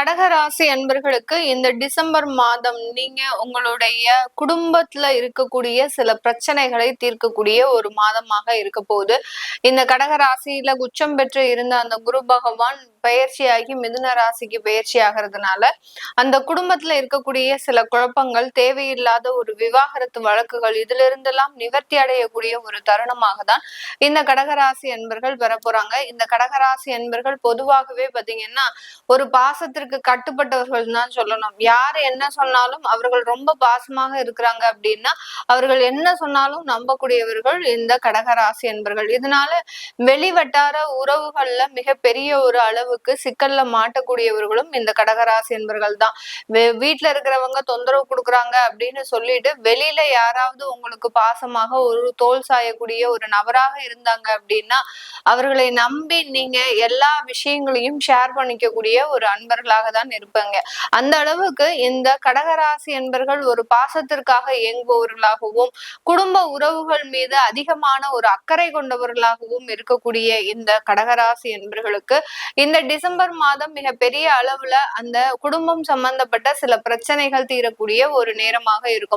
கடகராசி அன்பர்களுக்கு இந்த டிசம்பர் மாதம் நீங்க உங்களுடைய குடும்பத்துல இருக்கக்கூடிய சில பிரச்சனைகளை தீர்க்கக்கூடிய ஒரு மாதமாக இருக்க போகுது. இந்த கடகராசியில உச்சம் பெற்று இருந்த அந்த குரு பகவான் பயிற்சியாகி மிதுன ராசிக்கு பயிற்சி ஆகிறதுனால அந்த குடும்பத்துல இருக்கக்கூடிய சில குழப்பங்கள், தேவையில்லாத ஒரு விவாகரத்து வழக்குகள் இதுல இருந்தெல்லாம் நிவர்த்தி அடையக்கூடிய ஒரு தருணமாக தான் இந்த கடகராசி அன்பர்கள் வரப்போறாங்க. இந்த கடகராசி அன்பர்கள் பொதுவாகவே பாத்தீங்கன்னா ஒரு பாசத்திற்கு கட்டுப்பட்டவர்கள் தான் சொல்லணும். யார் என்ன சொன்னாலும் அவர்கள் ரொம்ப பாசமாக இருக்கிறாங்க அப்படின்னா அவர்கள் என்ன சொன்னாலும் நம்பக்கூடியவர்கள் இந்த கடகராசி என்பர்கள். இதனால வெளிவட்டார உறவுகள்ல மிகப்பெரிய ஒரு அளவுக்கு சிக்கல்ல மாட்டக்கூடியவர்களும் இந்த கடகராசி என்பர்கள் தான். வீட்டுல இருக்கிறவங்க தொந்தரவு கொடுக்குறாங்க அப்படின்னு சொல்லிட்டு வெளியில யாராவது உங்களுக்கு பாசமாக ஒரு தோல் சாயக்கூடிய ஒரு நபராக இருந்தாங்க அப்படின்னா அவர்களை நம்பி நீங்க எல்லா விஷயங்களையும் ஷேர் பண்ணிக்கக்கூடிய ஒரு அன்பர்களாக தான் இருப்பாங்க. அந்த அளவுக்கு இந்த கடகராசி என்பர்கள் ஒரு பாசத்திற்காக இயங்குபவர்களாகவும் குடும்ப உறவுகள் மீது அதிகமான ஒரு அக்கறை கொண்டவர்களாகவும் இருக்கக்கூடிய இந்த கடகராசி என்பர்களுக்கு இந்த டிசம்பர் மாதம் மிக பெரிய அளவுல அந்த குடும்பம் சம்பந்தப்பட்ட சில பிரச்சனைகள் தீரக்கூடிய ஒரு நேரமாக இருக்கும்.